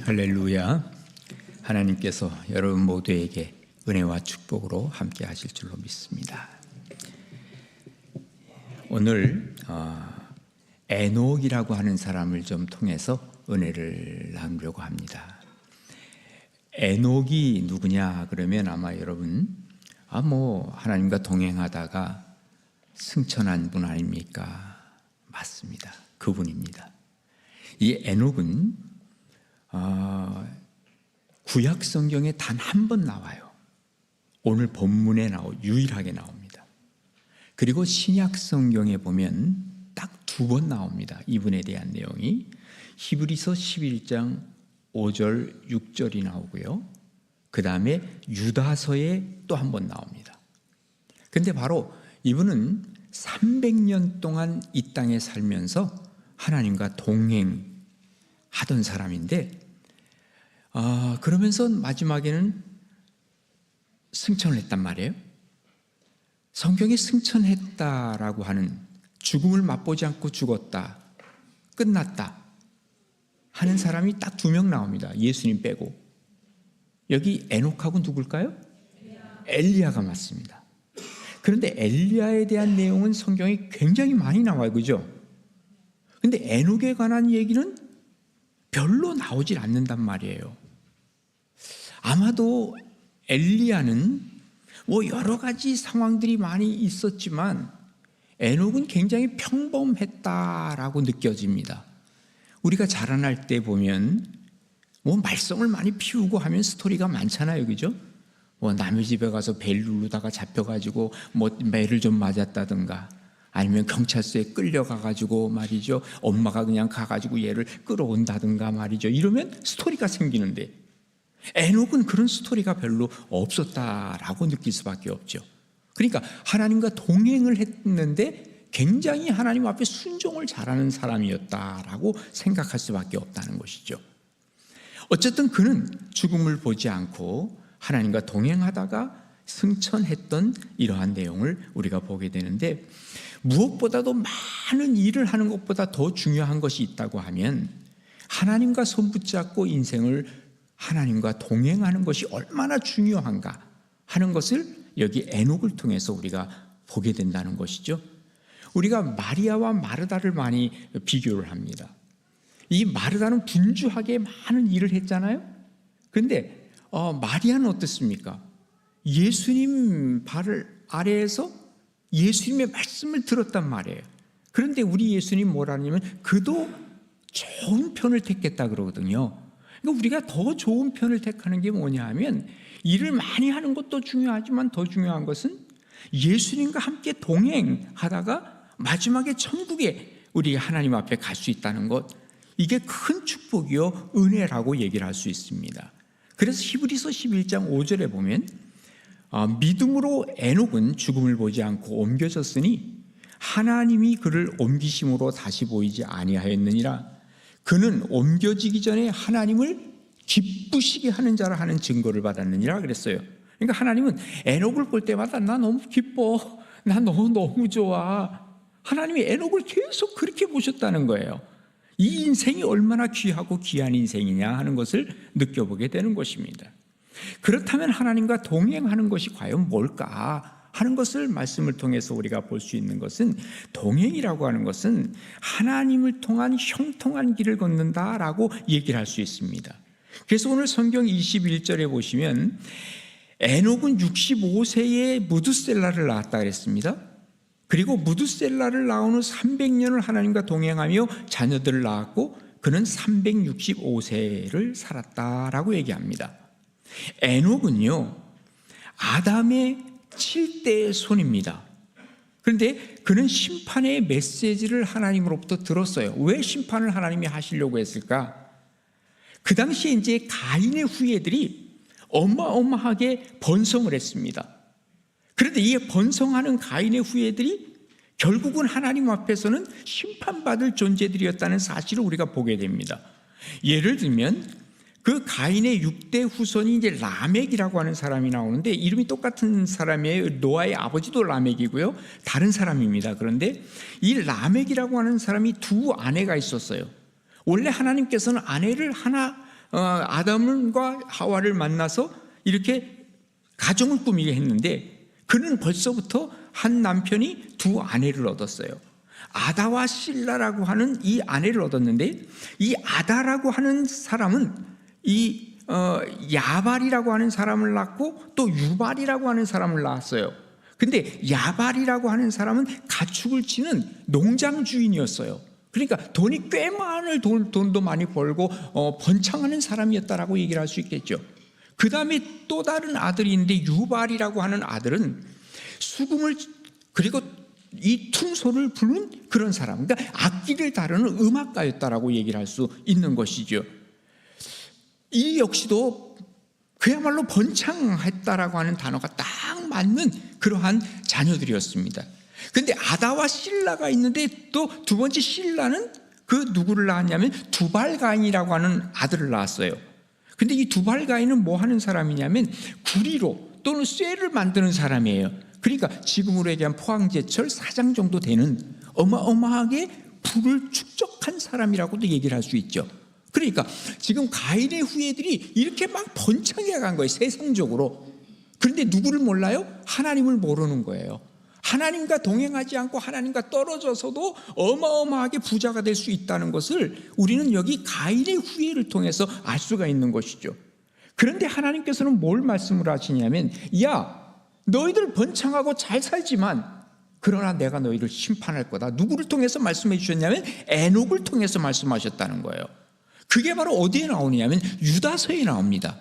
할렐루야. 하나님께서 여러분 모두에게 은혜와 축복으로 함께 하실 줄로 믿습니다. 오늘 에녹이라고 하는 사람을 좀 통해서 은혜를 나누려고 합니다. 에녹이 누구냐 그러면 아마 여러분 하나님과 동행하다가 승천한 분 아닙니까? 맞습니다. 그분입니다. 이 에녹은 구약 성경에 단 한 번 나와요. 오늘 본문에 유일하게 나옵니다. 그리고 신약 성경에 보면 딱 두 번 나옵니다. 이분에 대한 내용이 히브리서 11장 5절 6절이 나오고요. 그 다음에 유다서에 또 한 번 나옵니다. 근데 바로 이분은 300년 동안 이 땅에 살면서 하나님과 동행하던 사람인데 그러면서 마지막에는 승천을 했단 말이에요. 성경에 승천했다라고 하는, 죽음을 맛보지 않고 죽었다, 끝났다 하는 사람이 딱 2명 나옵니다. 예수님 빼고. 여기 에녹하고 누굴까요? 엘리야가 맞습니다. 그런데 엘리야에 대한 내용은 성경에 굉장히 많이 나와요. 그죠? 근데 에녹에 관한 얘기는 별로 나오질 않는단 말이에요. 아마도 엘리야는 여러 가지 상황들이 많이 있었지만 에녹은 굉장히 평범했다라고 느껴집니다. 우리가 자라날 때 보면 말썽을 많이 피우고 하면 스토리가 많잖아요. 그죠? 남의 집에 가서 벨 누르다가 잡혀가지고 매를 좀 맞았다든가, 아니면 경찰서에 끌려가가지고 말이죠, 엄마가 그냥 가가지고 얘를 끌어온다든가 말이죠. 이러면 스토리가 생기는데 에녹은 그런 스토리가 별로 없었다라고 느낄 수밖에 없죠. 그러니까 하나님과 동행을 했는데 굉장히 하나님 앞에 순종을 잘하는 사람이었다라고 생각할 수밖에 없다는 것이죠. 어쨌든 그는 죽음을 보지 않고 하나님과 동행하다가 승천했던 이러한 내용을 우리가 보게 되는데, 무엇보다도 많은 일을 하는 것보다 더 중요한 것이 있다고 하면 하나님과 손붙잡고 인생을 하나님과 동행하는 것이 얼마나 중요한가 하는 것을 여기 에녹을 통해서 우리가 보게 된다는 것이죠. 우리가 마리아와 마르다를 많이 비교를 합니다. 이 마르다는 분주하게 많은 일을 했잖아요. 그런데 마리아는 어떻습니까? 예수님 발 아래에서 예수님의 말씀을 들었단 말이에요. 그런데 우리 예수님 뭐라냐면 그도 좋은 편을 택했다 그러거든요. 그러니까 우리가 더 좋은 편을 택하는 게 뭐냐 하면, 일을 많이 하는 것도 중요하지만 더 중요한 것은 예수님과 함께 동행하다가 마지막에 천국에 우리 하나님 앞에 갈 수 있다는 것, 이게 큰 축복이요 은혜라고 얘기를 할 수 있습니다. 그래서 히브리서 11장 5절에 보면 믿음으로 에녹은 죽음을 보지 않고 옮겨졌으니 하나님이 그를 옮기심으로 다시 보이지 아니하였느니라. 그는 옮겨지기 전에 하나님을 기쁘시게 하는 자라 하는 증거를 받았느니라 그랬어요. 그러니까 하나님은 에녹을 볼 때마다 나 너무 기뻐, 나 너무 좋아. 하나님이 에녹을 계속 그렇게 보셨다는 거예요. 이 인생이 얼마나 귀하고 귀한 인생이냐 하는 것을 느껴보게 되는 것입니다. 그렇다면 하나님과 동행하는 것이 과연 뭘까 하는 것을 말씀을 통해서 우리가 볼 수 있는 것은, 동행이라고 하는 것은 하나님을 통한 형통한 길을 걷는다라고 얘기를 할 수 있습니다. 그래서 오늘 성경 21절에 보시면 에녹은 65세에 무두셀라를 낳았다 그랬습니다. 그리고 무두셀라를 낳은 후 300년을 하나님과 동행하며 자녀들을 낳았고 그는 365세를 살았다라고 얘기합니다. 에녹은요 아담의 7대의 손입니다. 그런데 그는 심판의 메시지를 하나님으로부터 들었어요. 왜 심판을 하나님이 하시려고 했을까? 그 당시에 이제 가인의 후예들이 어마어마하게 번성을 했습니다. 그런데 이 번성하는 가인의 후예들이 결국은 하나님 앞에서는 심판받을 존재들이었다는 사실을 우리가 보게 됩니다. 예를 들면 그 가인의 6대 후손이 이제 라멕이라고 하는 사람이 나오는데, 이름이 똑같은 사람이에요. 노아의 아버지도 라멕이고요, 다른 사람입니다. 그런데 이 라멕이라고 하는 사람이 두 아내가 있었어요. 원래 하나님께서는 아내를 하나 아담과 하와를 만나서 이렇게 가정을 꾸미게 했는데 그는 벌써부터 한 남편이 두 아내를 얻었어요. 아다와 실라라고 하는 이 아내를 얻었는데 이 아다라고 하는 사람은 이 야발이라고 하는 사람을 낳고 또 유발이라고 하는 사람을 낳았어요. 근데 야발이라고 하는 사람은 가축을 치는 농장 주인이었어요. 그러니까 돈이 꽤 많은 돈도 많이 벌고 번창하는 사람이었다라고 얘기를 할 수 있겠죠. 그 다음에 또 다른 아들이 있는데 유발이라고 하는 아들은 수금을 그리고 이 퉁소를 부는 그런 사람, 그러니까 악기를 다루는 음악가였다라고 얘기를 할 수 있는 것이죠. 이 역시도 그야말로 번창했다라고 하는 단어가 딱 맞는 그러한 자녀들이었습니다. 근데 아다와 실라가 있는데 또 두 번째 실라는 그 누구를 낳았냐면 두발가인이라고 하는 아들을 낳았어요. 근데 이 두발가인은 뭐 하는 사람이냐면 구리로 또는 쇠를 만드는 사람이에요. 그러니까 지금으로 얘기한 포항제철 사장 정도 되는 어마어마하게 부를 축적한 사람이라고도 얘기를 할 수 있죠. 그러니까 지금 가인의 후예들이 이렇게 막 번창해 간 거예요, 세상적으로. 그런데 누구를 몰라요? 하나님을 모르는 거예요. 하나님과 동행하지 않고 하나님과 떨어져서도 어마어마하게 부자가 될 수 있다는 것을 우리는 여기 가인의 후예를 통해서 알 수가 있는 것이죠. 그런데 하나님께서는 뭘 말씀을 하시냐면, 야, 너희들 번창하고 잘 살지만 그러나 내가 너희를 심판할 거다. 누구를 통해서 말씀해 주셨냐면 에녹을 통해서 말씀하셨다는 거예요. 그게 바로 어디에 나오냐면 유다서에 나옵니다.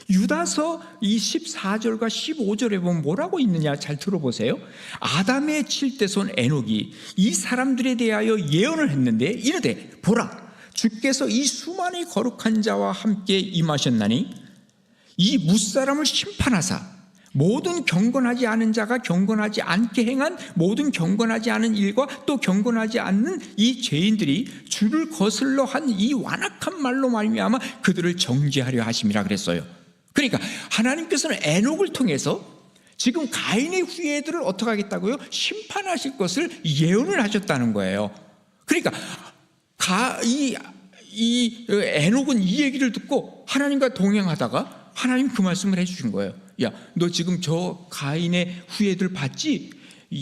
유다서 14절과 15절에 보면 뭐라고 있느냐 잘 들어보세요. 아담의 칠대손 에녹이 이 사람들에 대하여 예언을 했는데 이르되 보라, 주께서 이 수많은 거룩한 자와 함께 임하셨나니 이 무사람을 심판하사 모든 경건하지 않은 자가 경건하지 않게 행한 모든 경건하지 않은 일과 또 경건하지 않는 이 죄인들이 주를 거슬러 한 이 완악한 말로 말미암아 그들을 정죄하려 하심이라 그랬어요. 그러니까 하나님께서는 에녹을 통해서 지금 가인의 후예들을 어떻게 하겠다고요? 심판하실 것을 예언을 하셨다는 거예요. 그러니까 이 에녹은 이 얘기를 듣고 하나님과 동행하다가 하나님 그 말씀을 해주신 거예요. 야, 너 지금 저 가인의 후예들 봤지?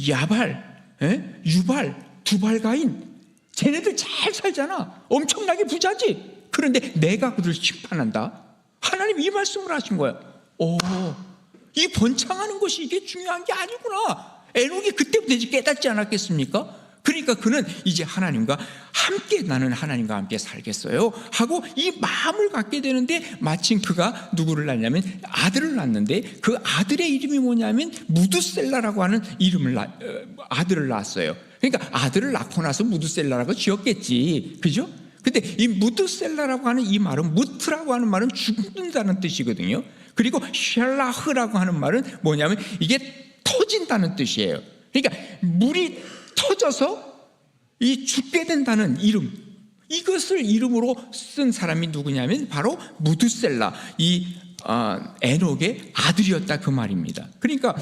야발, 유발, 두발가인, 쟤네들 잘 살잖아. 엄청나게 부자지. 그런데 내가 그들을 심판한다. 하나님 이 말씀을 하신 거예요. 이 번창하는 것이 이게 중요한 게 아니구나. 에녹이 그때부터 이제 깨닫지 않았겠습니까? 그러니까 그는 이제 하나님과 함께, 나는 하나님과 함께 살겠어요 하고 이 마음을 갖게 되는데, 마침 그가 누구를 낳냐면 아들을 낳는데 그 아들의 이름이 뭐냐면 무드셀라라고 하는 아들을 낳았어요. 그러니까 아들을 낳고 나서 무드셀라라고 지었겠지, 그죠? 근데 이 무드셀라라고 하는 이 말은, 무트라고 하는 말은 죽는다는 뜻이거든요. 그리고 샬라흐라고 하는 말은 뭐냐면 이게 터진다는 뜻이에요. 그러니까 물이 터져서 이 죽게 된다는 이름, 이것을 이름으로 쓴 사람이 누구냐면 바로 무드셀라, 이 에녹의 아들이었다 그 말입니다. 그러니까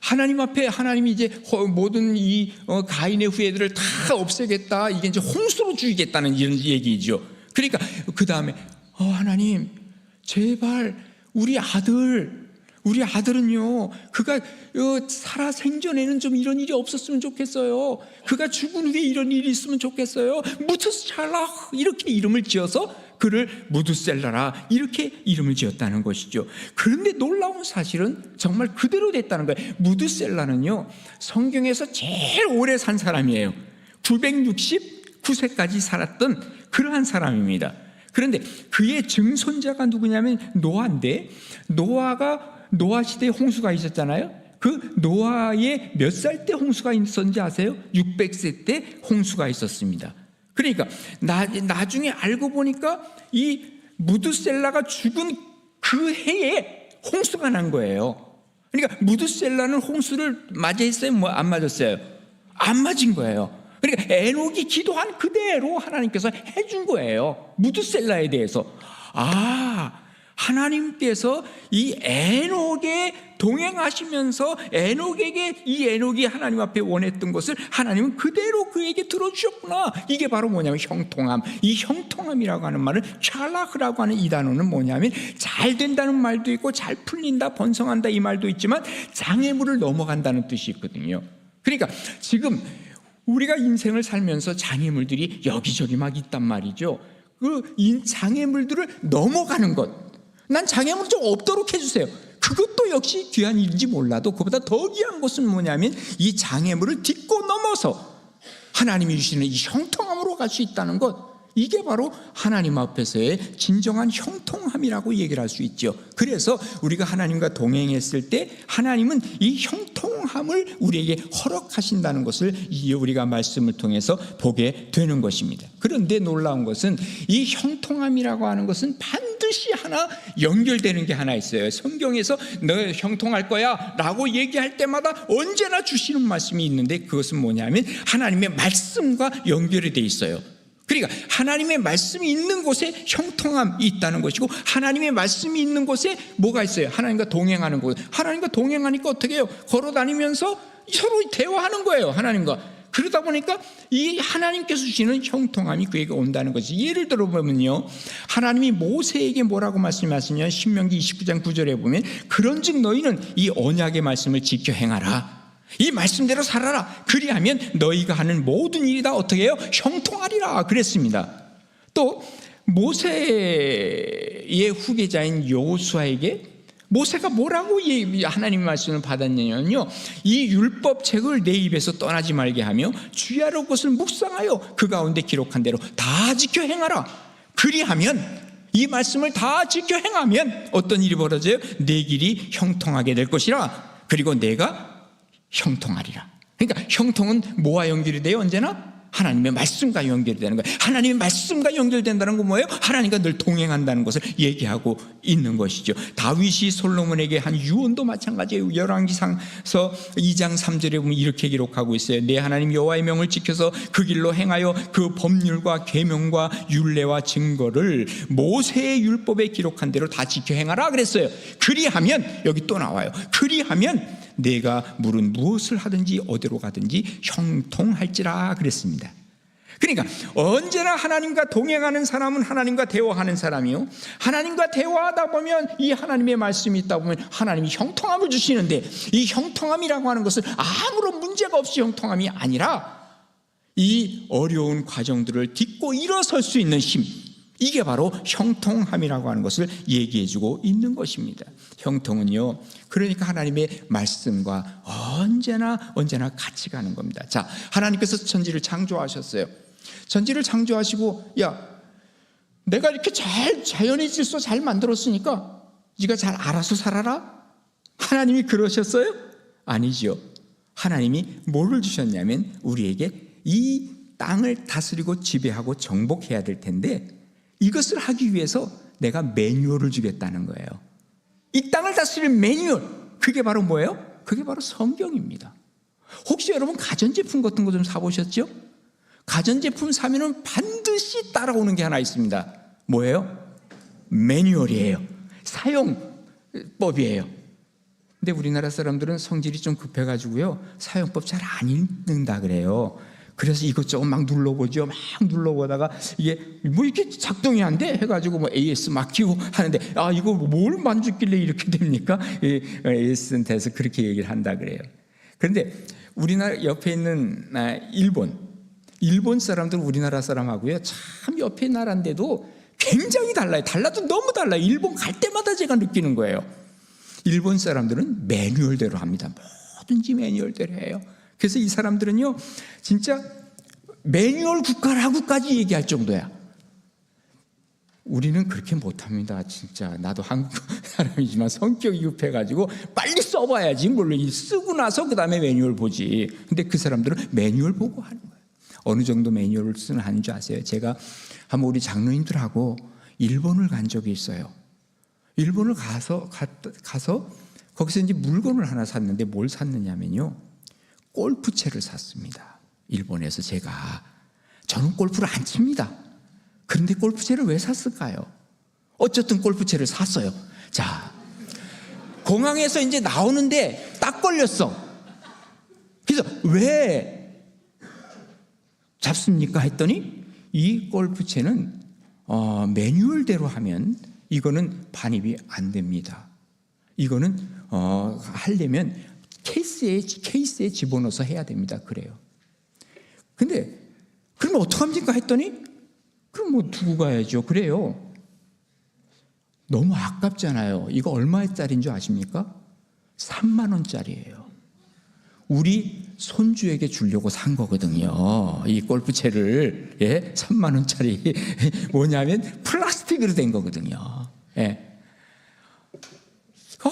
하나님 앞에 하나님이 이제 모든 이 가인의 후예들을 다 없애겠다, 이게 이제 홍수로 죽이겠다는 이런 얘기죠. 그러니까 그 다음에 하나님 제발 우리 아들은요, 그가 살아 생전에는 좀 이런 일이 없었으면 좋겠어요. 그가 죽은 후에 이런 일이 있으면 좋겠어요. 무드셀라, 이렇게 이름을 지어서 그를 무드셀라라 이렇게 이름을 지었다는 것이죠. 그런데 놀라운 사실은 정말 그대로 됐다는 거예요. 무드셀라는요, 성경에서 제일 오래 산 사람이에요. 969세까지 살았던 그러한 사람입니다. 그런데 그의 증손자가 누구냐면 노아인데, 노아 시대에 홍수가 있었잖아요. 그 노아의 몇 살 때 홍수가 있었는지 아세요? 600세 때 홍수가 있었습니다. 그러니까 나중에 알고 보니까 이 무드셀라가 죽은 그 해에 홍수가 난 거예요. 그러니까 무드셀라는 홍수를 맞이했어요? 뭐 안 맞았어요? 안 맞은 거예요. 그러니까 에녹이 기도한 그대로 하나님께서 해준 거예요. 무드셀라에 대해서. 하나님께서 이 에녹에 동행하시면서 에녹에게 이 에녹이 하나님 앞에 원했던 것을 하나님은 그대로 그에게 들어주셨구나. 이게 바로 뭐냐면 형통함. 이 형통함이라고 하는 말은 찰라흐라고 하는 이 단어는 뭐냐면 잘 된다는 말도 있고 잘 풀린다, 번성한다 이 말도 있지만 장애물을 넘어간다는 뜻이 있거든요. 그러니까 지금 우리가 인생을 살면서 장애물들이 여기저기 막 있단 말이죠. 그 장애물들을 넘어가는 것, 난 장애물 좀 없도록 해주세요. 그것도 역시 귀한 일인지 몰라도 그보다 더 귀한 것은 뭐냐면 이 장애물을 딛고 넘어서 하나님이 주시는 이 형통함으로 갈 수 있다는 것, 이게 바로 하나님 앞에서의 진정한 형통함이라고 얘기를 할 수 있죠. 그래서 우리가 하나님과 동행했을 때 하나님은 이 형통함을 우리에게 허락하신다는 것을 우리가 말씀을 통해서 보게 되는 것입니다. 그런데 놀라운 것은 이 형통함이라고 하는 것은 반드시 하나 연결되는 게 하나 있어요. 성경에서 너 형통할 거야 라고 얘기할 때마다 언제나 주시는 말씀이 있는데 그것은 뭐냐면 하나님의 말씀과 연결이 돼 있어요. 그러니까 하나님의 말씀이 있는 곳에 형통함이 있다는 것이고 하나님의 말씀이 있는 곳에 뭐가 있어요? 하나님과 동행하는 곳. 하나님과 동행하니까 어떻게 해요? 걸어다니면서 서로 대화하는 거예요. 하나님과. 그러다 보니까 이 하나님께서 주시는 형통함이 그에게 온다는 것이, 예를 들어보면요, 하나님이 모세에게 뭐라고 말씀하시냐면 신명기 29장 9절에 보면 그런즉 너희는 이 언약의 말씀을 지켜 행하라. 이 말씀대로 살아라. 그리하면 너희가 하는 모든 일이 다 어떻게 해요? 형통하리라 그랬습니다. 또 모세의 후계자인 여호수아에게 모세가 뭐라고 하나님의 말씀을 받았냐면요, 이 율법책을 내 입에서 떠나지 말게 하며 주야로 것을 묵상하여 그 가운데 기록한 대로 다 지켜 행하라. 그리하면, 이 말씀을 다 지켜 행하면 어떤 일이 벌어져요? 내 길이 형통하게 될 것이라. 그리고 내가 형통하리라. 그러니까 형통은 뭐와 연결이 돼요? 언제나 하나님의 말씀과 연결이 되는 거예요. 하나님의 말씀과 연결된다는 건 뭐예요? 하나님과 늘 동행한다는 것을 얘기하고 있는 것이죠. 다윗이 솔로몬에게 한 유언도 마찬가지예요. 열왕기상서 2장 3절에 보면 이렇게 기록하고 있어요. 내 하나님 여호와의 명을 지켜서 그 길로 행하여 그 법률과 계명과 율례와 증거를 모세의 율법에 기록한 대로 다 지켜 행하라 그랬어요. 그리하면, 여기 또 나와요. 그리하면 내가 물은 무엇을 하든지 어디로 가든지 형통할지라 그랬습니다. 그러니까 언제나 하나님과 동행하는 사람은 하나님과 대화하는 사람이요, 하나님과 대화하다 보면 이 하나님의 말씀이 있다 보면 하나님이 형통함을 주시는데, 이 형통함이라고 하는 것은 아무런 문제가 없이 형통함이 아니라 이 어려운 과정들을 딛고 일어설 수 있는 힘, 이게 바로 형통함이라고 하는 것을 얘기해주고 있는 것입니다. 형통은요, 그러니까 하나님의 말씀과 언제나 같이 가는 겁니다. 자, 하나님께서 천지를 창조하셨어요. 천지를 창조하시고, 야, 내가 이렇게 자연의 질서 잘 만들었으니까 네가 잘 알아서 살아라? 하나님이 그러셨어요? 아니죠. 하나님이 뭐를 주셨냐면 우리에게 이 땅을 다스리고 지배하고 정복해야 될 텐데, 이것을 하기 위해서 내가 매뉴얼을 주겠다는 거예요. 이 땅을 다스릴 매뉴얼, 그게 바로 뭐예요? 그게 바로 성경입니다. 혹시 여러분 가전제품 같은 거 좀 사보셨죠? 가전제품 사면은 반드시 따라오는 게 하나 있습니다. 뭐예요? 매뉴얼이에요. 사용법이에요. 근데 우리나라 사람들은 성질이 좀 급해가지고요, 사용법 잘 안 읽는다 그래요. 그래서 이것저것 막 눌러보죠. 막 눌러보다가 이게 뭐 이렇게 작동이 안 돼 해가지고 뭐 AS 막히고 하는데, 아, 이거 뭘 만졌길래 이렇게 됩니까? AS한테서 그렇게 얘기를 한다 그래요. 그런데 우리나라 옆에 있는 일본 사람들은 우리나라 사람하고요 참 옆에 나라인데도 굉장히 달라요. 달라도 너무 달라요. 일본 갈 때마다 제가 느끼는 거예요. 일본 사람들은 매뉴얼대로 합니다. 뭐든지 매뉴얼대로 해요. 그래서 이 사람들은요 진짜 매뉴얼 국가라고까지 얘기할 정도야. 우리는 그렇게 못합니다. 진짜 나도 한국 사람이지만 성격이 급해가지고 빨리 써봐야지, 물론 쓰고 나서 그 다음에 매뉴얼 보지. 근데 그 사람들은 매뉴얼 보고 하는 거예요. 어느 정도 매뉴얼을 하는 줄 아세요? 제가 한번 우리 장로님들하고 일본을 간 적이 있어요. 일본을 가서 거기서 이제 물건을 하나 샀는데, 뭘 샀느냐면요, 골프채를 샀습니다. 일본에서. 저는 골프를 안 칩니다. 그런데 골프채를 왜 샀을까요? 어쨌든 골프채를 샀어요. 자, 공항에서 이제 나오는데 딱 걸렸어. 그래서 왜 잡습니까? 했더니 이 골프채는 매뉴얼대로 하면 이거는 반입이 안 됩니다. 이거는 하려면 케이스에 집어넣어서 해야 됩니다. 그래요. 근데 그럼 어떡합니까? 했더니 그럼 뭐 두고 가야죠. 그래요. 너무 아깝잖아요. 이거 얼마짜리인 줄 아십니까? 3만 원짜리예요. 우리 손주에게 주려고 산 거거든요. 이 골프채를. 3만 원짜리. 뭐냐면 플라스틱으로 된 거거든요. 예.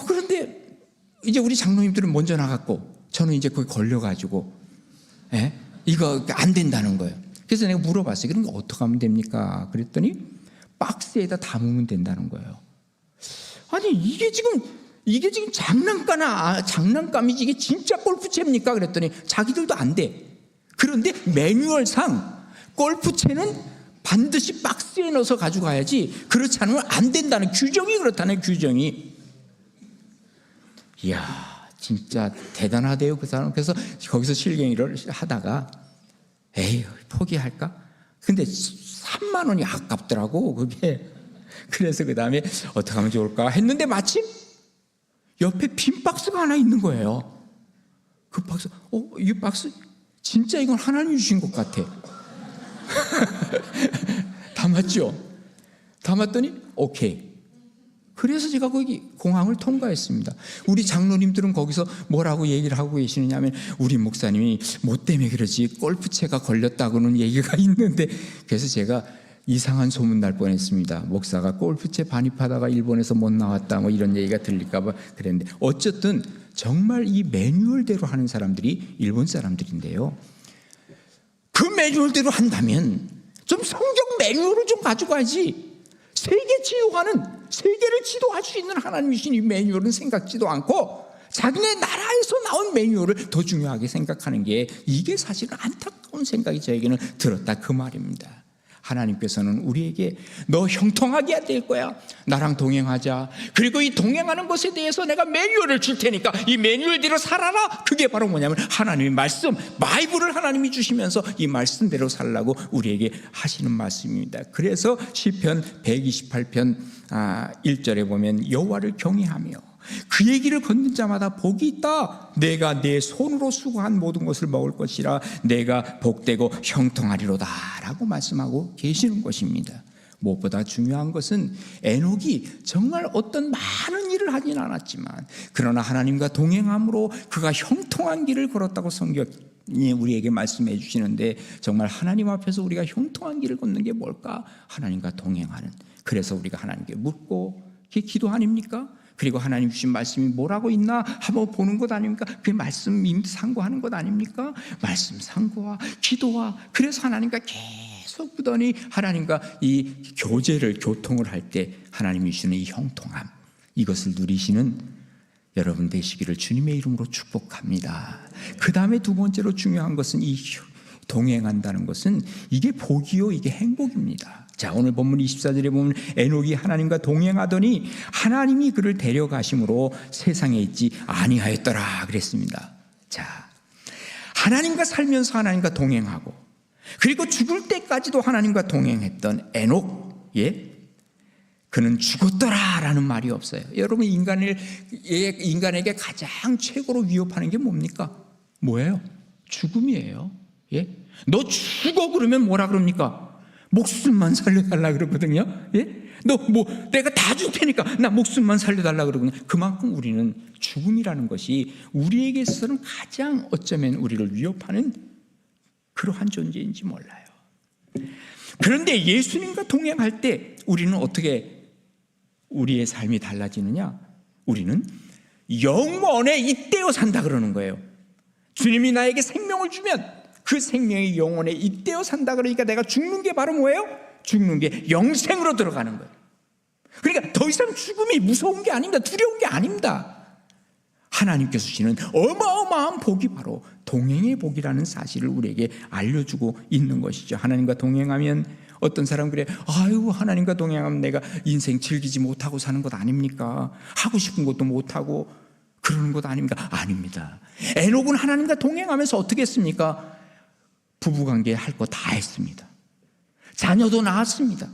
그런데 이제 우리 장로님들은 먼저 나갔고 저는 이제 거기 걸려가지고 이거 안 된다는 거예요. 그래서 내가 물어봤어요. 그럼 어떻게 하면 됩니까? 그랬더니 박스에다 담으면 된다는 거예요. 아니 이게 지금 장난감이지 이게 진짜 골프채입니까? 그랬더니 자기들도 안 돼. 그런데 매뉴얼상 골프채는 반드시 박스에 넣어서 가져가야지 그렇지 않으면 안 된다는 규정이 그렇다는 규정이. 이야 진짜 대단하대요 그 사람. 그래서 거기서 실갱이를 하다가 에이 포기할까? 근데 3만 원이 아깝더라고 그게. 그래서 그 다음에 어떻게 하면 좋을까 했는데 마침 옆에 빈 박스가 하나 있는 거예요. 그 박스 이 박스 진짜 이건 하나님이 주신 것 같아. 담았죠. 담았더니 오케이. 그래서 제가 거기 공항을 통과했습니다. 우리 장로님들은 거기서 뭐라고 얘기를 하고 계시느냐 하면 우리 목사님이 뭐 때문에 그러지 골프채가 걸렸다고는 얘기가 있는데. 그래서 제가 이상한 소문 날 뻔했습니다. 목사가 골프채 반입하다가 일본에서 못 나왔다 뭐 이런 얘기가 들릴까 봐 그랬는데 어쨌든 정말 이 매뉴얼대로 하는 사람들이 일본 사람들인데요. 그 매뉴얼대로 한다면 좀 성경 매뉴얼을 좀 가져가야지. 세계를 지도할 수 있는 하나님이신 이 매뉴얼은 생각지도 않고 자기네 나라에서 나온 매뉴얼을 더 중요하게 생각하는 게 이게 사실은 안타까운 생각이 저에게는 들었다 그 말입니다. 하나님께서는 우리에게 너 형통하게 될 거야. 나랑 동행하자. 그리고 이 동행하는 것에 대해서 내가 매뉴얼을 줄 테니까 이 매뉴얼대로 살아라. 그게 바로 뭐냐면 하나님의 말씀, 바이블을 하나님이 주시면서 이 말씀대로 살라고 우리에게 하시는 말씀입니다. 그래서 시편 128편 1절에 보면 여호와를 경외하며 그의 길을 걷는 자마다 복이 있다. 내가 내 손으로 수고한 모든 것을 먹을 것이라. 내가 복되고 형통하리로다 라고 말씀하고 계시는 것입니다. 무엇보다 중요한 것은 에녹이 정말 어떤 많은 일을 하진 않았지만 그러나 하나님과 동행함으로 그가 형통한 길을 걸었다고 성경이 우리에게 말씀해 주시는데 정말 하나님 앞에서 우리가 형통한 길을 걷는 게 뭘까? 하나님과 동행하는. 그래서 우리가 하나님께 묻고 그게 기도 아닙니까? 그리고 하나님 주신 말씀이 뭐라고 있나 한번 보는 것 아닙니까? 그 말씀 상고하는 것 아닙니까? 말씀 상고와 기도와. 그래서 하나님과 계속 보더니 하나님과 이 교통을 할 때 하나님이 주시는 이 형통함, 이것을 누리시는 여러분 되시기를 주님의 이름으로 축복합니다. 그 다음에 두 번째로 중요한 것은 이 동행한다는 것은 이게 복이요 이게 행복입니다. 자, 오늘 본문 24절에 보면 에녹이 하나님과 동행하더니 하나님이 그를 데려가심으로 세상에 있지 아니하였더라 그랬습니다. 자, 하나님과 살면서 하나님과 동행하고 그리고 죽을 때까지도 하나님과 동행했던 에녹, 그는 죽었더라라는 말이 없어요. 여러분 인간에게 가장 최고로 위협하는 게 뭡니까? 뭐예요? 죽음이에요. 너 죽어 그러면 뭐라 그럽니까? 목숨만 살려달라 그러거든요. 너 내가 다 줄 테니까 나 목숨만 살려달라 그러거든요. 그만큼 우리는 죽음이라는 것이 우리에게 있어서는 가장 어쩌면 우리를 위협하는 그러한 존재인지 몰라요. 그런데 예수님과 동행할 때 우리는 어떻게 우리의 삶이 달라지느냐? 우리는 영원에 잇대어 산다 그러는 거예요. 주님이 나에게 생명을 주면 그 생명이 영원에 잇대어 산다 그러니까 내가 죽는 게 바로 뭐예요? 죽는 게 영생으로 들어가는 거예요. 그러니까 더 이상 죽음이 무서운 게 아닙니다. 두려운 게 아닙니다. 하나님께서 주시는 어마어마한 복이 바로 동행의 복이라는 사실을 우리에게 알려주고 있는 것이죠. 하나님과 동행하면 어떤 사람 그래, 아유 하나님과 동행하면 내가 인생 즐기지 못하고 사는 것 아닙니까? 하고 싶은 것도 못하고 그러는 것 아닙니까? 아닙니다. 에녹은 하나님과 동행하면서 어떻게 했습니까? 부부관계 할 거 다 했습니다. 자녀도 낳았습니다.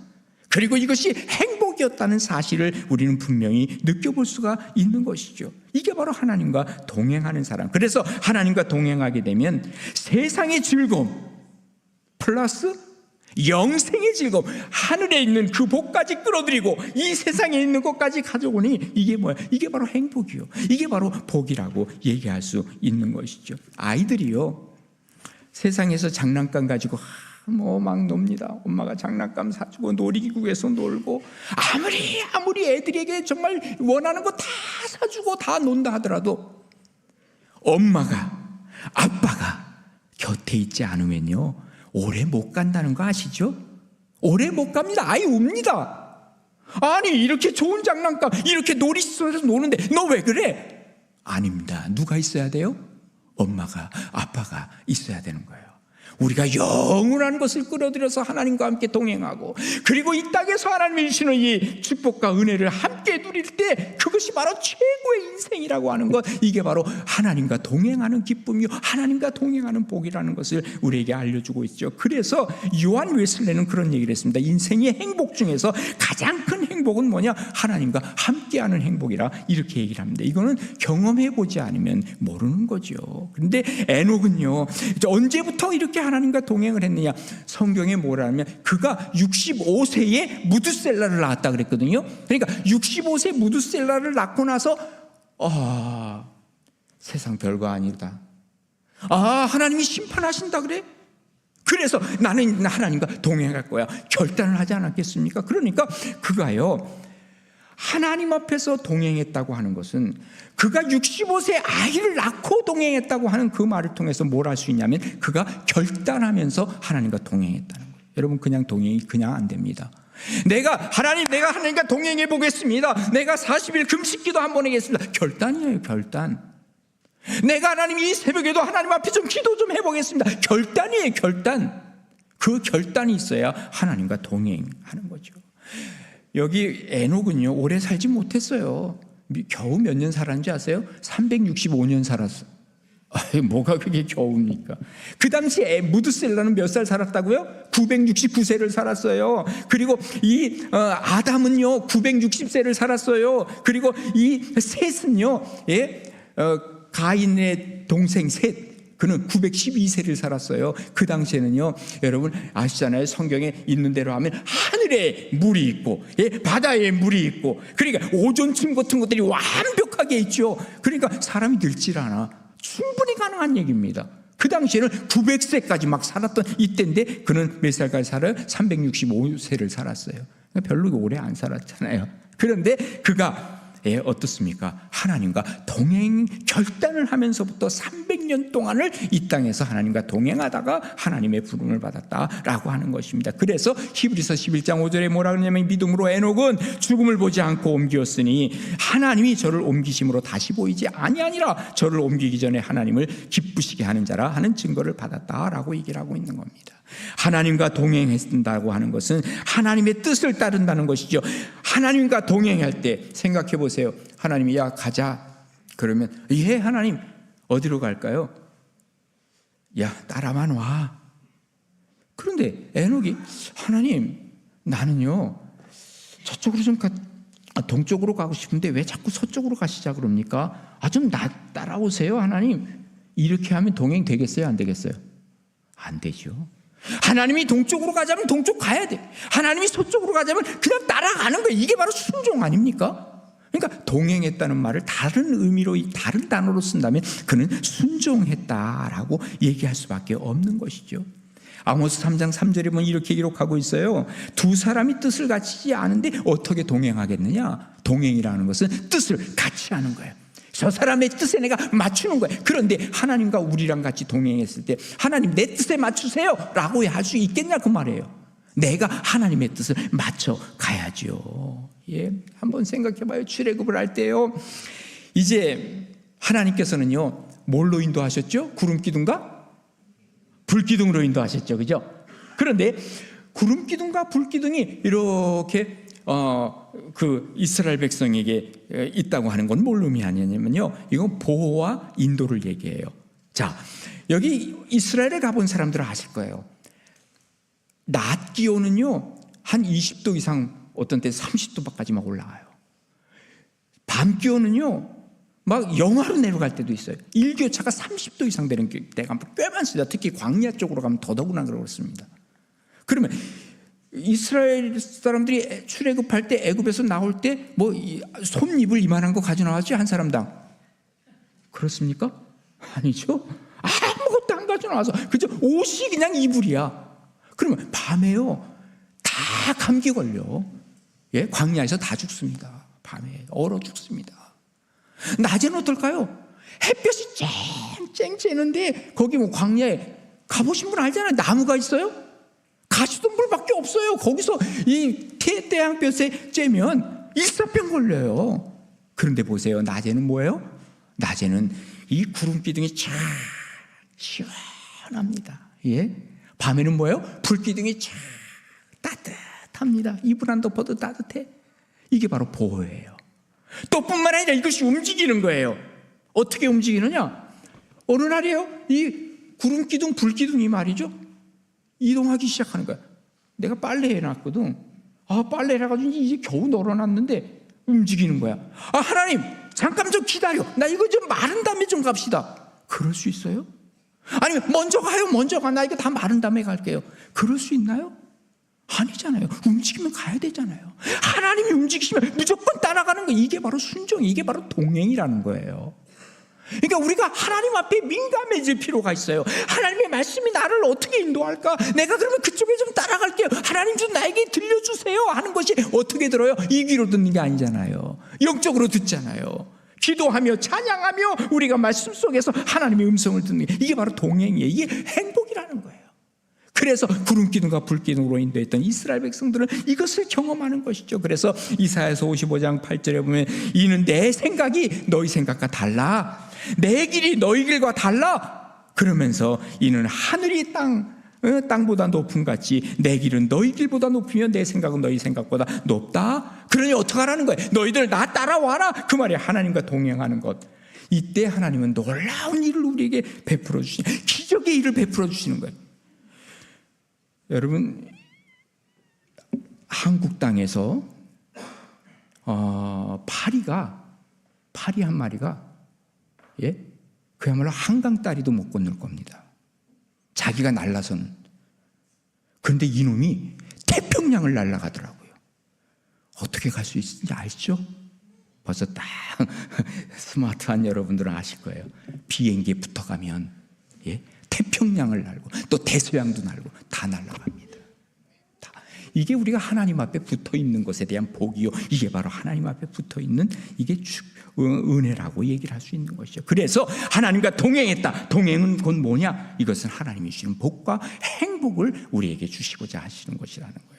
그리고 이것이 행복이었다는 사실을 우리는 분명히 느껴볼 수가 있는 것이죠. 이게 바로 하나님과 동행하는 사람. 그래서 하나님과 동행하게 되면 세상의 즐거움 플러스 영생의 즐거움, 하늘에 있는 그 복까지 끌어들이고 이 세상에 있는 것까지 가져오니 이게 뭐야? 이게 바로 행복이요. 이게 바로 복이라고 얘기할 수 있는 것이죠. 아이들이요, 세상에서 장난감 가지고 막 놉니다. 엄마가 장난감 사주고 놀이기구에서 놀고 아무리 애들에게 정말 원하는 거 다 사주고 다 논다 하더라도 엄마가 아빠가 곁에 있지 않으면요 오래 못 간다는 거 아시죠? 오래 못 갑니다. 아이 웁니다. 아니 이렇게 좋은 장난감 이렇게 놀이시설에서 노는데 너 왜 그래? 아닙니다. 누가 있어야 돼요? 엄마가 아빠가 있어야 되는 거예요. 우리가 영원한 것을 끌어들여서 하나님과 함께 동행하고 그리고 이 땅에서 하나님이 주시는 이 축복과 은혜를 함께 누릴 때 그것이 바로 최고의 인생이라고 하는 것, 이게 바로 하나님과 동행하는 기쁨이요 하나님과 동행하는 복이라는 것을 우리에게 알려주고 있죠. 그래서 요한 웨슬레는 그런 얘기를 했습니다. 인생의 행복 중에서 가장 큰 행복은 뭐냐? 하나님과 함께하는 행복이라 이렇게 얘기를 합니다. 이거는 경험해보지 않으면 모르는 거죠. 그런데 에녹은요 언제부터 이렇게 하나님과 동행을 했느냐? 성경에 뭐라면 그가 65세에 무드셀라를 낳았다 그랬거든요. 그러니까 65세 무드셀라를 낳고 나서 세상 별거 아니다. 하나님이 심판하신다 그래? 그래서 나는 하나님과 동행할 거야. 결단을 하지 않았겠습니까? 그러니까 그가요 하나님 앞에서 동행했다고 하는 것은 그가 65세 아이를 낳고 동행했다고 하는 그 말을 통해서 뭘 할 수 있냐면 그가 결단하면서 하나님과 동행했다는 거예요. 여러분 그냥 동행이 그냥 안 됩니다. 내가 하나님과 동행해 보겠습니다. 내가 40일 금식기도 한번 하겠습니다. 결단이에요. 결단. 내가 하나님 이 새벽에도 하나님 앞에 좀 기도 좀 해보겠습니다. 결단이에요. 결단. 그 결단이 있어야 하나님과 동행하는 거죠. 여기 에녹은요 오래 살지 못했어요. 겨우 몇 년 살았는지 아세요? 365년 살았어요. 뭐가 그게 겨우입니까? 그 당시에 무드셀라는 몇 살 살았다고요? 969세를 살았어요. 그리고 이 아담은요 960세를 살았어요. 그리고 이 셋은요 가인의 동생 셋, 그는 912세를 살았어요. 그 당시에는요 여러분 아시잖아요. 성경에 있는 대로 하면 하늘에 물이 있고 바다에 물이 있고 그러니까 오존층 같은 것들이 완벽하게 있죠. 그러니까 사람이 늙질 않아. 충분히 가능한 얘기입니다. 그 당시에는 900세까지 막 살았던 이때인데 그는 몇 살까지 살아요? 365세를 살았어요. 별로 오래 안 살았잖아요. 그런데 그가 어떻습니까? 하나님과 동행 결단을 하면서부터 300년 동안을 이 땅에서 하나님과 동행하다가 하나님의 부름을 받았다라고 하는 것입니다. 그래서 히브리서 11장 5절에 뭐라 그러냐면 믿음으로 에녹은 죽음을 보지 않고 옮기었으니 하나님이 저를 옮기심으로 다시 보이지 아니하니라. 저를 옮기기 전에 하나님을 기쁘시게 하는 자라 하는 증거를 받았다라고 얘기를 하고 있는 겁니다. 하나님과 동행한다고 하는 것은 하나님의 뜻을 따른다는 것이죠. 하나님과 동행할 때 생각해 보세요. 하나님이 야 가자 그러면 예 하나님 어디로 갈까요? 야 따라만 와. 그런데 에녹이 하나님 나는요 저쪽으로 좀 동쪽으로 가고 싶은데 왜 자꾸 서쪽으로 가시자 그럽니까? 좀 따라오세요 하나님. 이렇게 하면 동행 되겠어요 안 되겠어요? 안 되죠. 하나님이 동쪽으로 가자면 동쪽 가야 돼. 하나님이 서쪽으로 가자면 그냥 따라가는 거예요. 이게 바로 순종 아닙니까? 그러니까 동행했다는 말을 다른 의미로 다른 단어로 쓴다면 그는 순종했다라고 얘기할 수밖에 없는 것이죠. 아모스 3장 3절에 보면 이렇게 기록하고 있어요. 두 사람이 뜻을 같이 않은데 어떻게 동행하겠느냐? 동행이라는 것은 뜻을 같이 하는 거예요. 저 사람의 뜻에 내가 맞추는 거예요. 그런데 하나님과 우리랑 같이 동행했을 때 하나님 내 뜻에 맞추세요 라고 할 수 있겠냐 그 말이에요. 내가 하나님의 뜻을 맞춰 가야죠. 한번 생각해 봐요. 출애굽을 할 때요 이제 하나님께서는요 뭘로 인도하셨죠? 구름 기둥과 불 기둥으로 인도하셨죠. 그죠? 그런데 구름 기둥과 불 기둥이 이렇게 그 이스라엘 백성에게 있다고 하는 건 뭘 의미하냐면요, 이건 보호와 인도를 얘기해요. 자, 여기 이스라엘에 가본 사람들은 아실 거예요. 낮 기온은요 한 20도 이상, 어떤 때 30도까지 막 올라가요. 밤 기온은요 막 영하로 내려갈 때도 있어요. 일교차가 30도 이상 되는 때가 꽤 많습니다. 특히 광야 쪽으로 가면 더더구나 그렇습니다. 그러면 이스라엘 사람들이 출애굽할 때, 애굽에서 나올 때 뭐 솜잎을 이만한 거 가져 나왔지, 한 사람당. 그렇습니까? 아니죠. 아무것도 안 가져 나와서 그저 옷이 그냥 이불이야. 그러면 밤에요 다 감기 걸려. 예, 광야에서 다 죽습니다. 밤에 얼어 죽습니다. 낮에는 어떨까요? 햇볕이 쨍쨍 쬐는데 거기 뭐 광야에 가보신 분 알잖아요. 나무가 있어요. 가시덤불밖에 없어요. 거기서 이 태양볕에 쬐면 일사병 걸려요. 그런데 보세요, 낮에는 뭐예요? 낮에는 이 구름 기둥이 쫙 시원합니다. 예? 밤에는 뭐예요? 불 기둥이 쫙 따뜻합니다. 이불 안 덮어도 따뜻해. 이게 바로 보호예요. 또 뿐만 아니라 이것이 움직이는 거예요. 어떻게 움직이느냐? 어느 날이에요, 이 구름 기둥, 불 기둥이 말이죠, 이동하기 시작하는 거야. 내가 빨래 해놨거든. 빨래 해가지고 이제 겨우 널어놨는데 움직이는 거야. 하나님, 잠깐 좀 기다려. 나 이거 좀 마른 다음에 좀 갑시다. 그럴 수 있어요? 아니면 먼저 가요, 먼저 가. 나 이거 다 마른 다음에 갈게요. 그럴 수 있나요? 아니잖아요. 움직이면 가야 되잖아요. 하나님이 움직이시면 무조건 따라가는 거. 이게 바로 순종, 이게 바로 동행이라는 거예요. 그러니까 우리가 하나님 앞에 민감해질 필요가 있어요. 하나님의 말씀이 나를 어떻게 인도할까? 내가 그러면 그쪽에 좀 따라갈게요. 하나님 좀 나에게 들려주세요 하는 것이 어떻게 들어요? 이 귀로 듣는 게 아니잖아요. 영적으로 듣잖아요. 기도하며 찬양하며 우리가 말씀 속에서 하나님의 음성을 듣는 게, 이게 바로 동행이에요. 이게 행복이라는 거예요. 그래서 구름 기둥과 불 기둥으로 인도했던 이스라엘 백성들은 이것을 경험하는 것이죠. 그래서 이사야서 55장 8절에 보면, 이는 내 생각이 너희 생각과 달라, 내 길이 너희 길과 달라. 그러면서 이는 하늘이 땅보다 높음 같이 내 길은 너희 길보다 높으며 내 생각은 너희 생각보다 높다. 그러니 어떻게 하라는 거예요? 너희들 나 따라와라. 그 말이 하나님과 동행하는 것. 이때 하나님은 놀라운 일을 우리에게 베풀어 주시는, 기적의 일을 베풀어 주시는 거예요. 여러분, 한국 땅에서 파리 한 마리가, 예? 그야말로 한강 다리도 못 건널 겁니다. 자기가 날라서는. 그런데 이놈이 태평양을 날아가더라고요. 어떻게 갈 수 있는지 알죠? 벌써 딱 스마트한 여러분들은 아실 거예요. 비행기에 붙어가면, 예? 태평양을 날고 또 대서양도 날고 다 날아갑니다. 이게 우리가 하나님 앞에 붙어있는 것에 대한 복이요, 이게 바로 하나님 앞에 붙어있는 이게 은혜라고 얘기를 할 수 있는 것이죠. 그래서 하나님과 동행했다. 동행은 곧 뭐냐? 이것은 하나님이 주시는 복과 행복을 우리에게 주시고자 하시는 것이라는 거예요.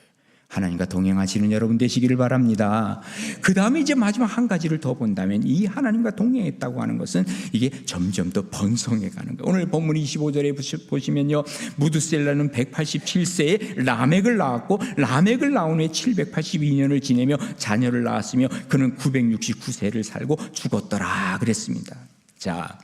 하나님과 동행하시는 여러분 되시기를 바랍니다. 그 다음에 이제 마지막 한 가지를 더 본다면, 이 하나님과 동행했다고 하는 것은 이게 점점 더 번성해 가는 거예요. 오늘 본문 25절에 보시면요, 무드셀라는 187세에 라멕을 낳았고, 라멕을 낳은 후에 782년을 지내며 자녀를 낳았으며 그는 969세를 살고 죽었더라 그랬습니다. 자,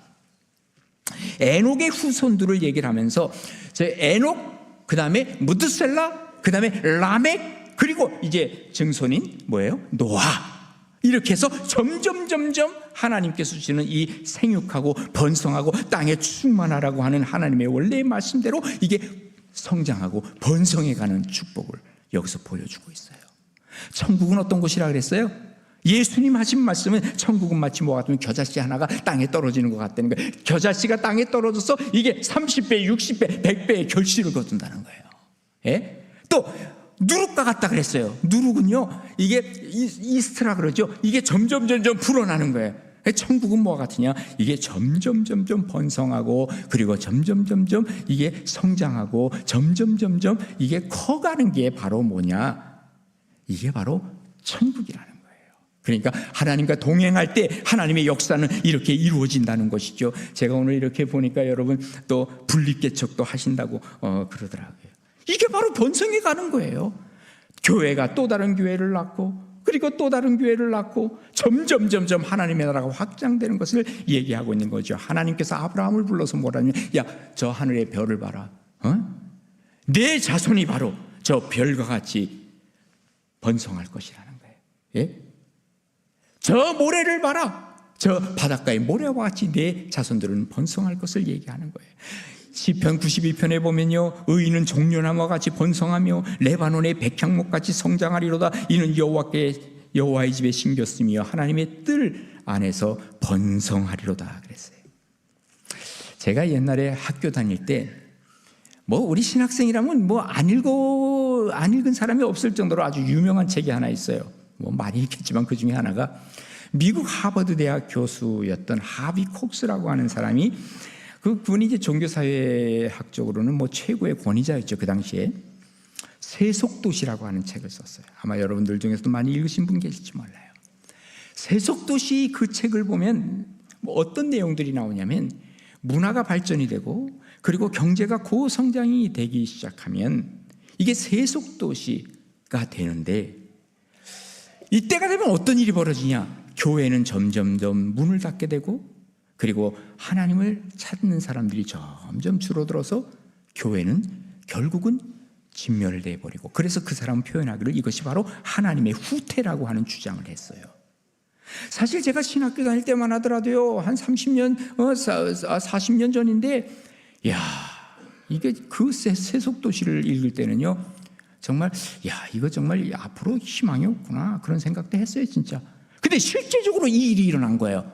에녹의 후손들을 얘기를 하면서 에녹, 그 다음에 무드셀라, 그 다음에 라멕, 그리고 이제 증손인 뭐예요? 노아. 이렇게 해서 점점 하나님께서 주시는 이 생육하고 번성하고 땅에 충만하라고 하는 하나님의 원래의 말씀대로 이게 성장하고 번성해가는 축복을 여기서 보여주고 있어요. 천국은 어떤 곳이라 그랬어요? 예수님 하신 말씀은 천국은 마치 뭐가 같으면 겨자씨 하나가 땅에 떨어지는 것 같다는 거예요. 겨자씨가 땅에 떨어져서 이게 30배, 60배, 100배의 결실을 거둔다는 거예요. 예? 또 누룩과 같다 그랬어요. 누룩은요, 이게 이스트라 그러죠. 이게 점점 불어나는 거예요. 천국은 뭐와 같으냐? 이게 점점 번성하고, 그리고 점점 이게 성장하고, 점점 이게 커가는 게 바로 뭐냐? 이게 바로 천국이라는 거예요. 그러니까 하나님과 동행할 때 하나님의 역사는 이렇게 이루어진다는 것이죠. 제가 오늘 이렇게 보니까 여러분 또 분립개척도 하신다고 그러더라고요. 이게 바로 번성해 가는 거예요. 교회가 또 다른 교회를 낳고 그리고 또 다른 교회를 낳고 점점 하나님의 나라가 확장되는 것을 얘기하고 있는 거죠. 하나님께서 아브라함을 불러서 뭐라냐면, 야, 저 하늘의 별을 봐라. 내 자손이 바로 저 별과 같이 번성할 것이라는 거예요. 예? 저 모래를 봐라. 저 바닷가의 모래와 같이 내 자손들은 번성할 것을 얘기하는 거예요. 시편 92편에 보면요, 의인은 종려나무와 같이 번성하며 레바논의 백향목같이 성장하리로다. 이는 여호와의 집에 심겼으며 하나님의 뜰 안에서 번성하리로다 그랬어요. 제가 옛날에 학교 다닐 때 우리 신학생이라면 안 읽은 사람이 없을 정도로 아주 유명한 책이 하나 있어요. 많이 읽겠지만 그 중에 하나가 미국 하버드 대학 교수였던 하비 콕스라고 하는 사람이, 그분이 이제 종교사회학적으로는 최고의 권위자였죠. 그 당시에 세속도시라고 하는 책을 썼어요. 아마 여러분들 중에서도 많이 읽으신 분 계실지 몰라요. 세속도시 그 책을 보면 어떤 내용들이 나오냐면, 문화가 발전이 되고 그리고 경제가 고성장이 되기 시작하면 이게 세속도시가 되는데, 이때가 되면 어떤 일이 벌어지냐? 교회는 점점 문을 닫게 되고 그리고 하나님을 찾는 사람들이 점점 줄어들어서 교회는 결국은 진멸돼 버리고, 그래서 그 사람은 표현하기를 이것이 바로 하나님의 후퇴라고 하는 주장을 했어요. 사실 제가 신학교 다닐 때만 하더라도요, 한 30년, 40년 전인데, 이게 그 세속도시를 읽을 때는요, 정말 이거 정말 앞으로 희망이 없구나 그런 생각도 했어요, 진짜. 근데 실제적으로 이 일이 일어난 거예요.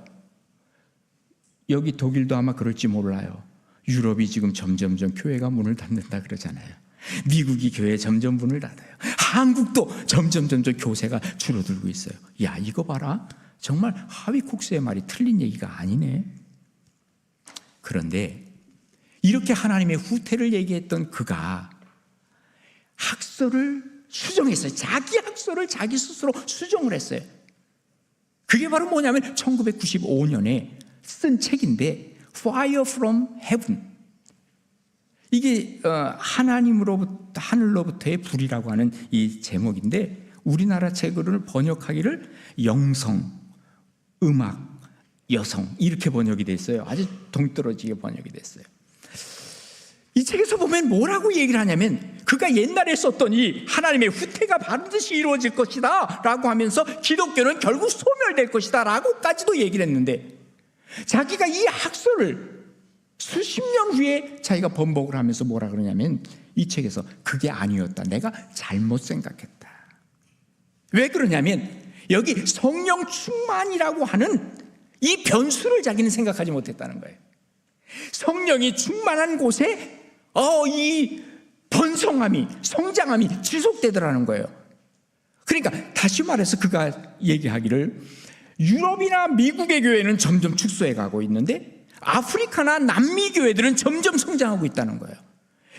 여기 독일도 아마 그럴지 몰라요. 유럽이 지금 점점 교회가 문을 닫는다 그러잖아요. 미국이 교회 점점 문을 닫아요. 한국도 점점 교세가 줄어들고 있어요. 이거 봐라. 정말 하위 콕스의 말이 틀린 얘기가 아니네. 그런데 이렇게 하나님의 후퇴를 얘기했던 그가 학설을 수정했어요. 자기 학설을 자기 스스로 수정을 했어요. 그게 바로 뭐냐면 1995년에 쓴 책인데 Fire from Heaven, 이게 하늘로부터의 불이라고 하는 이 제목인데, 우리나라 책으로 번역하기를 영성, 음악, 여성 이렇게 번역이 됐어요. 아주 동떨어지게 번역이 됐어요. 이 책에서 보면 뭐라고 얘기를 하냐면, 그가 옛날에 썼던 이 하나님의 후퇴가 반드시 이루어질 것이다 라고 하면서 기독교는 결국 소멸될 것이다 라고까지도 얘기를 했는데, 자기가 이 학설을 수십 년 후에 자기가 번복을 하면서 뭐라 그러냐면, 이 책에서 그게 아니었다, 내가 잘못 생각했다. 왜 그러냐면 여기 성령 충만이라고 하는 이 변수를 자기는 생각하지 못했다는 거예요. 성령이 충만한 곳에 이 번성함이, 성장함이 지속되더라는 거예요. 그러니까 다시 말해서 그가 얘기하기를, 유럽이나 미국의 교회는 점점 축소해 가고 있는데 아프리카나 남미 교회들은 점점 성장하고 있다는 거예요.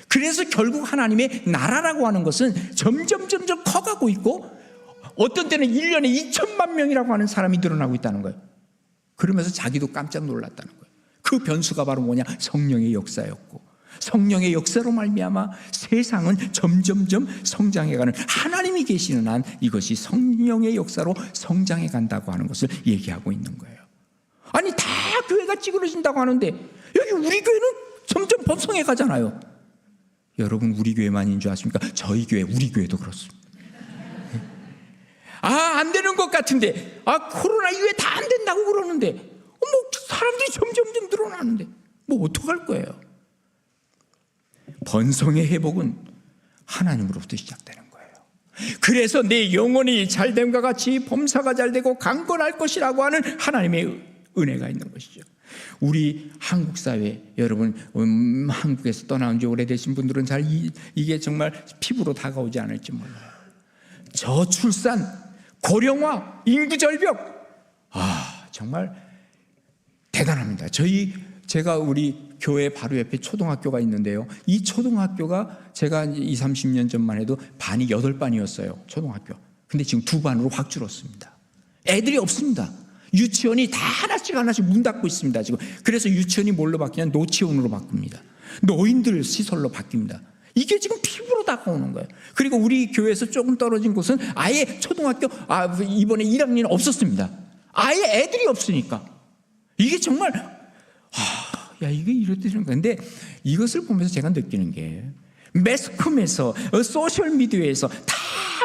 그래서 결국 하나님의 나라라고 하는 것은 점점 커가고 있고, 어떤 때는 1년에 2천만 명이라고 하는 사람이 늘어나고 있다는 거예요. 그러면서 자기도 깜짝 놀랐다는 거예요. 그 변수가 바로 뭐냐? 성령의 역사였고, 성령의 역사로 말미암아 세상은 점점 성장해가는, 하나님이 계시는 한 이것이 성령의 역사로 성장해 간다고 하는 것을 얘기하고 있는 거예요. 아니, 다 교회가 찌그러진다고 하는데 여기 우리 교회는 점점 번성해 가잖아요. 여러분, 우리 교회만인 줄 아십니까? 저희 교회, 우리 교회도 그렇습니다. 안 되는 것 같은데, 코로나 이후에 다 안 된다고 그러는데, 사람들이 점점 늘어나는데 어떡할 거예요? 번성의 회복은 하나님으로부터 시작되는 거예요. 그래서 내 영혼이 잘됨과 같이 범사가 잘되고 강건할 것이라고 하는 하나님의 은혜가 있는 것이죠. 우리 한국 사회, 여러분 한국에서 떠나온 지 오래되신 분들은 잘 이게 정말 피부로 다가오지 않을지 몰라요. 저출산, 고령화, 인구절벽, 정말 대단합니다. 제가 우리 교회 바로 옆에 초등학교가 있는데요, 이 초등학교가 제가 20, 30년 전만 해도 반이 8반이었어요, 초등학교. 근데 지금 2반으로 확 줄었습니다. 애들이 없습니다. 유치원이 다 하나씩 문 닫고 있습니다, 지금. 그래서 유치원이 뭘로 바뀌냐? 노치원으로 바꿉니다. 노인들 시설로 바뀝니다. 이게 지금 피부로 다가오는 거예요. 그리고 우리 교회에서 조금 떨어진 곳은 아예 초등학교 이번에 1학년 없었습니다. 아예 애들이 없으니까. 이게 정말 이게 이렇다는 건데, 이것을 보면서 제가 느끼는 게 매스컴에서 소셜미디어에서 다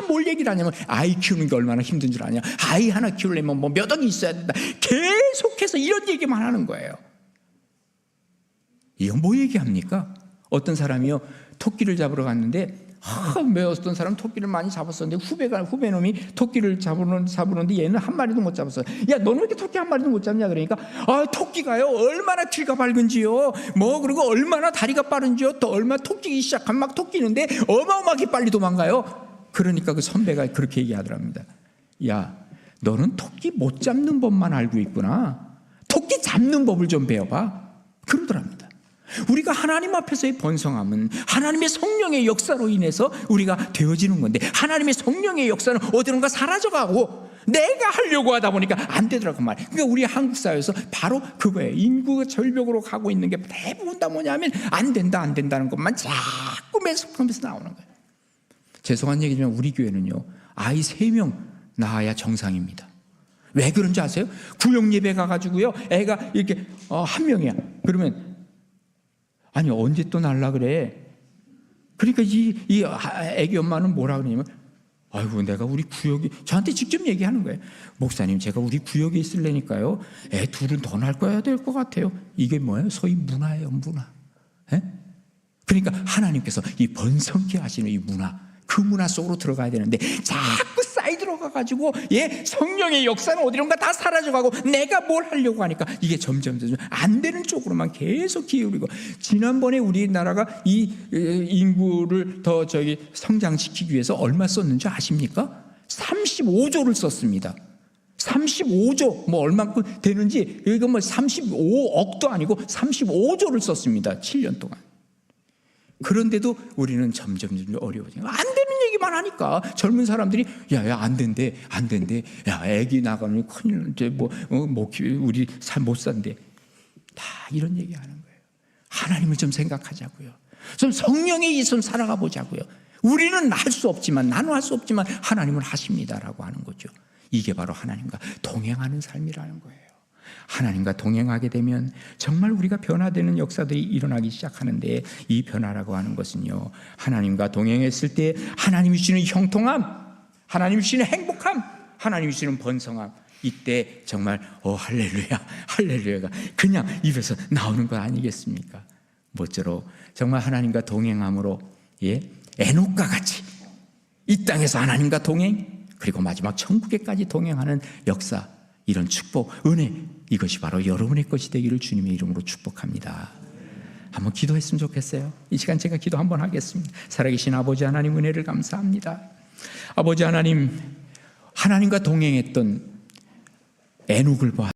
뭘 얘기를 하냐면 아이 키우는 게 얼마나 힘든 줄 아냐, 아이 하나 키우려면 뭐 몇 억이 있어야 된다, 계속해서 이런 얘기만 하는 거예요. 이건 뭐 얘기합니까? 어떤 사람이요, 토끼를 잡으러 갔는데 어떤 사람 토끼를 많이 잡았었는데 후배 놈이 토끼를 잡으는데 얘는 한 마리도 못 잡았어요. 야, 너는 왜 이렇게 토끼 한 마리도 못 잡냐? 그러니까 토끼가요 얼마나 귀가 밝은지요, 그리고 얼마나 다리가 빠른지요, 또 얼마나 토끼기 시작하면 막 토끼는데 어마어마하게 빨리 도망가요. 그러니까 그 선배가 그렇게 얘기하더랍니다. 야, 너는 토끼 못 잡는 법만 알고 있구나. 토끼 잡는 법을 좀 배워봐. 그러더랍니다. 우리가 하나님 앞에서의 번성함은 하나님의 성령의 역사로 인해서 우리가 되어지는 건데, 하나님의 성령의 역사는 어디론가 사라져가고 내가 하려고 하다 보니까 안 되더라고 말이에요. 그러니까 우리 한국 사회에서 바로 그거예요. 인구가 절벽으로 가고 있는 게 대부분 다 뭐냐면 안 된다는 것만 자꾸 매습하면서 나오는 거예요. 죄송한 얘기지만 우리 교회는요, 아이 3명 낳아야 정상입니다. 왜 그런지 아세요? 구역 예배 가가지고요, 애가 이렇게 한 명이야. 그러면 아니 언제 또 날라 그래? 그러니까 이 애기 엄마는 뭐라 그러냐면, 아이고 내가 우리 구역이, 저한테 직접 얘기하는 거예요. 목사님, 제가 우리 구역에 있으려니까요 애 둘은 더 낳을 거야 될 것 같아요. 이게 뭐예요? 소위 문화예요, 문화. 에? 그러니까 하나님께서 이 번성케 하시는 이 문화, 그 문화 속으로 들어가야 되는데 자꾸 싸이 들어가가지고 성령의 역사는 어디론가 다 사라져가고 내가 뭘 하려고 하니까 이게 점점 안 되는 쪽으로만 계속 기울이고, 지난번에 우리나라가 이 인구를 더 성장시키기 위해서 얼마 썼는지 아십니까? 35조를 썼습니다. 35조 얼마큼 되는지, 이거 35억도 아니고 35조를 썼습니다. 7년 동안. 그런데도 우리는 점점 어려워져요. 안 되는 얘기만 하니까 젊은 사람들이 야 안 된대, 야 애기 나가면 큰일, 이제 우리 못 산대. 다 이런 얘기하는 거예요. 하나님을 좀 생각하자고요. 좀 성령의 좀 살아가 보자고요. 우리는 할 수 없지만, 나는 할 수 없지만 하나님은 하십니다라고 하는 거죠. 이게 바로 하나님과 동행하는 삶이라는 거예요. 하나님과 동행하게 되면 정말 우리가 변화되는 역사들이 일어나기 시작하는데, 이 변화라고 하는 것은요, 하나님과 동행했을 때 하나님이 주시는 형통함, 하나님이 주시는 행복함, 하나님이 주시는 번성함, 이때 정말 할렐루야가 그냥 입에서 나오는 거 아니겠습니까? 모쪼록 정말 하나님과 동행함으로 에녹과 같이 이 땅에서 하나님과 동행, 그리고 마지막 천국에까지 동행하는 역사, 이런 축복, 은혜, 이것이 바로 여러분의 것이 되기를 주님의 이름으로 축복합니다. 한번 기도했으면 좋겠어요. 이 시간 제가 기도 한번 하겠습니다. 살아계신 아버지 하나님, 은혜를 감사합니다. 아버지 하나님, 하나님과 동행했던 에녹을 봐